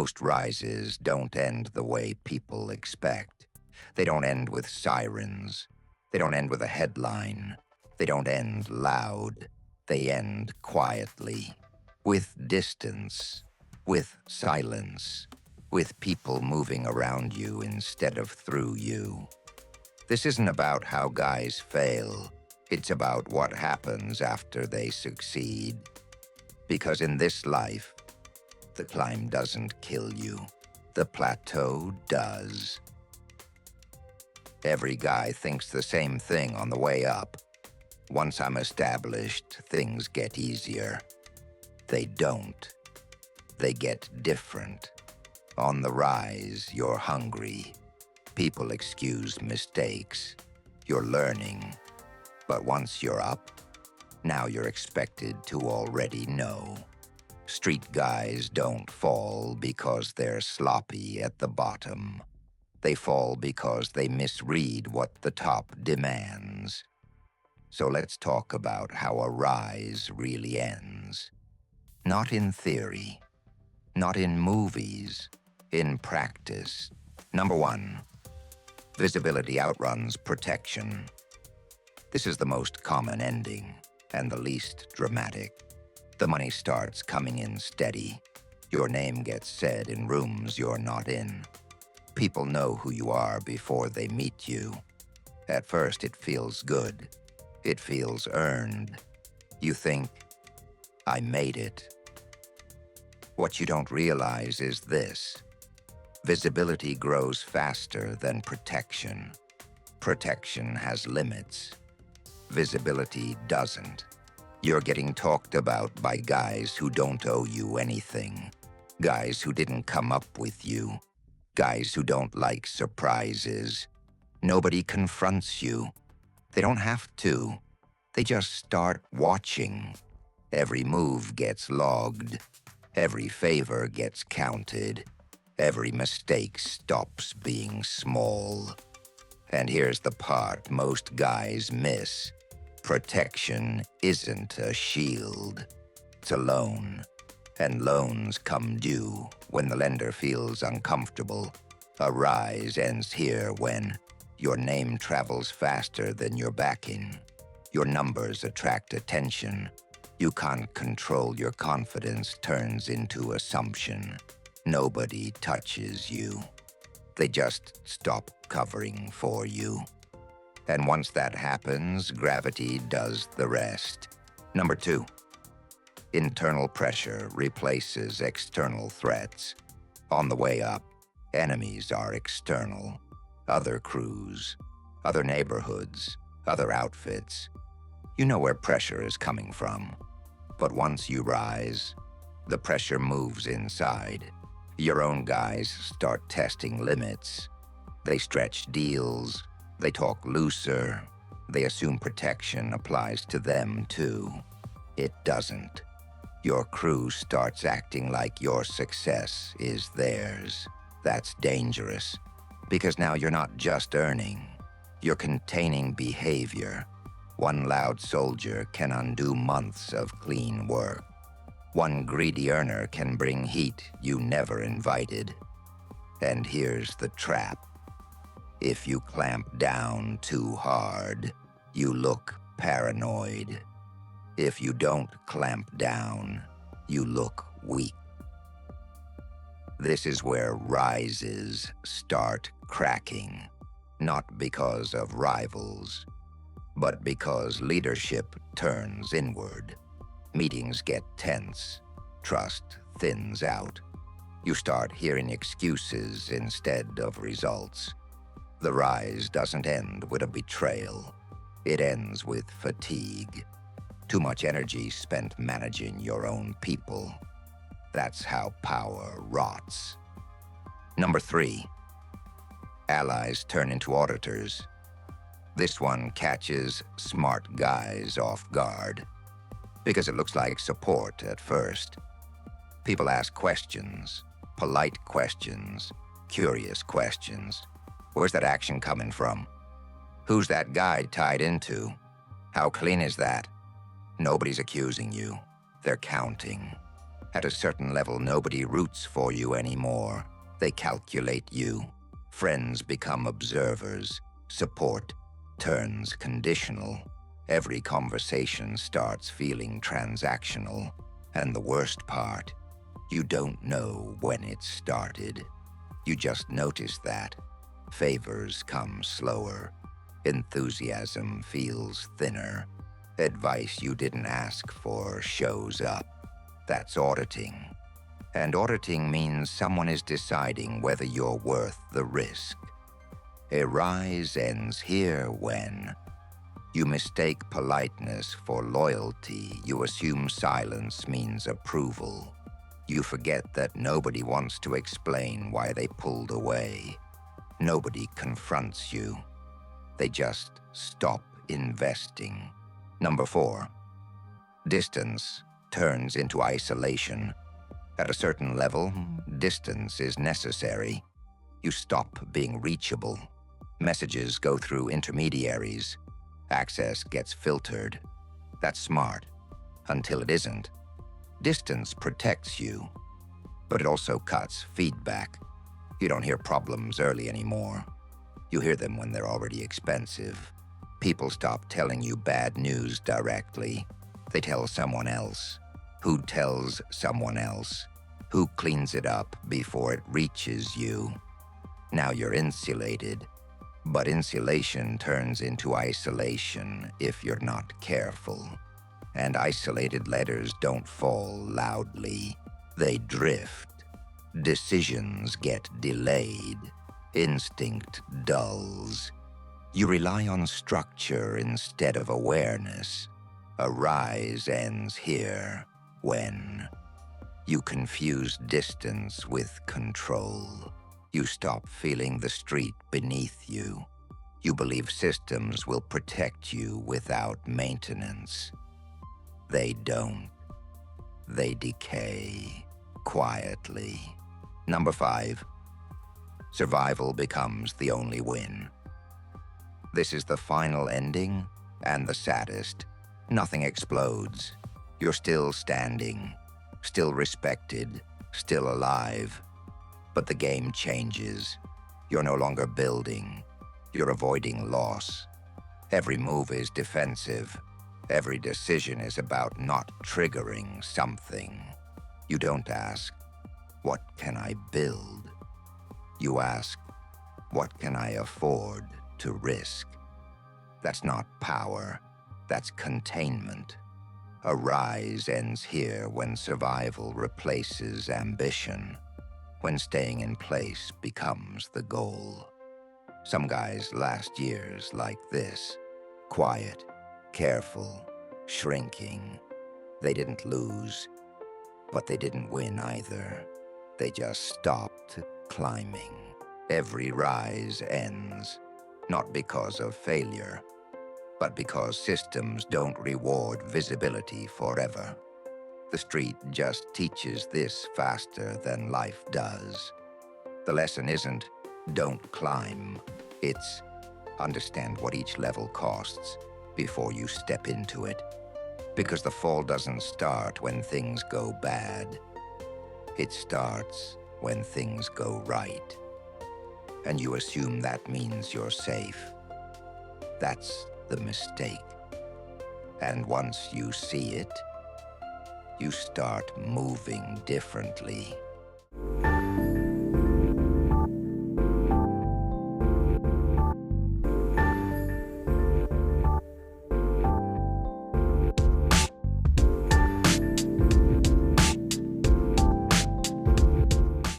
Most rises don't end the way people expect. They don't end with sirens. They don't end with a headline. They don't end loud. They end quietly, with distance, with silence, with people moving around you instead of through you. This isn't about how guys fail. It's about what happens after they succeed. Because in this life, the climb doesn't kill you. The plateau does. Every guy thinks the same thing on the way up. Once I'm established, things get easier. They don't. They get different. On the rise, you're hungry. People excuse mistakes. You're learning. But once you're up, now you're expected to already know. Street guys don't fall because they're sloppy at the bottom. They fall because they misread what the top demands. So let's talk about how a rise really ends. Not in theory, not in movies, in practice. Number 1, visibility outruns protection. This is the most common ending and the least dramatic. The money starts coming in steady. Your name gets said in rooms you're not in. People know who you are before they meet you. At first, it feels good. It feels earned. You think, I made it. What you don't realize is this. Visibility grows faster than protection. Protection has limits. Visibility doesn't. You're getting talked about by guys who don't owe you anything. Guys who didn't come up with you. Guys who don't like surprises. Nobody confronts you. They don't have to. They just start watching. Every move gets logged. Every favor gets counted. Every mistake stops being small. And here's the part most guys miss. Protection isn't a shield. It's a loan. And loans come due when the lender feels uncomfortable. A rise ends here when your name travels faster than your backing. Your numbers attract attention. You can't control your confidence turns into assumption. Nobody touches you. They just stop covering for you. And once that happens, gravity does the rest. Number 2, internal pressure replaces external threats. On the way up, enemies are external. Other crews, other neighborhoods, other outfits. You know where pressure is coming from. But once you rise, the pressure moves inside. Your own guys start testing limits. They stretch deals. They talk looser. They assume protection applies to them too. It doesn't. Your crew starts acting like your success is theirs. That's dangerous, because now you're not just earning. You're containing behavior. One loud soldier can undo months of clean work. One greedy earner can bring heat you never invited. And here's the trap. If you clamp down too hard, you look paranoid. If you don't clamp down, you look weak. This is where rises start cracking, not because of rivals, but because leadership turns inward. Meetings get tense, trust thins out. You start hearing excuses instead of results. The rise doesn't end with a betrayal. It ends with fatigue. Too much energy spent managing your own people. That's how power rots. Number 3, allies turn into auditors. This one catches smart guys off guard because it looks like support at first. People ask questions, polite questions, curious questions. Where's that action coming from? Who's that guy tied into? How clean is that? Nobody's accusing you. They're counting. At a certain level, nobody roots for you anymore. They calculate you. Friends become observers. Support turns conditional. Every conversation starts feeling transactional. And the worst part, you don't know when it started. You just notice that. Favors come slower. Enthusiasm feels thinner. Advice you didn't ask for shows up. That's auditing. And auditing means someone is deciding whether you're worth the risk. A rise ends here when you mistake politeness for loyalty. You assume silence means approval. You forget that nobody wants to explain why they pulled away. Nobody confronts you. They just stop investing. Number 4, distance turns into isolation. At a certain level, distance is necessary. You stop being reachable. Messages go through intermediaries. Access gets filtered. That's smart, until it isn't. Distance protects you, but it also cuts feedback. You don't hear problems early anymore. You hear them when they're already expensive. People stop telling you bad news directly. They tell someone else. Who tells someone else? Who cleans it up before it reaches you? Now you're insulated, but insulation turns into isolation if you're not careful. And isolated letters don't fall loudly. They drift. Decisions get delayed. Instinct dulls. You rely on structure instead of awareness. A rise ends here when you confuse distance with control. You stop feeling the street beneath you. You believe systems will protect you without maintenance. They don't. They decay quietly. Number 5, survival becomes the only win. This is the final ending and the saddest. Nothing explodes. You're still standing, still respected, still alive. But the game changes. You're no longer building. You're avoiding loss. Every move is defensive. Every decision is about not triggering something. You don't ask, what can I build? You ask, what can I afford to risk? That's not power. That's containment. A rise ends here when survival replaces ambition, when staying in place becomes the goal. Some guys last years like this, quiet, careful, shrinking. They didn't lose, but they didn't win either. They just stopped climbing. Every rise ends, not because of failure, but because systems don't reward visibility forever. The street just teaches this faster than life does. The lesson isn't, don't climb. It's, understand what each level costs before you step into it. Because the fall doesn't start when things go bad. It starts when things go right. And you assume that means you're safe. That's the mistake. And once you see it, you start moving differently.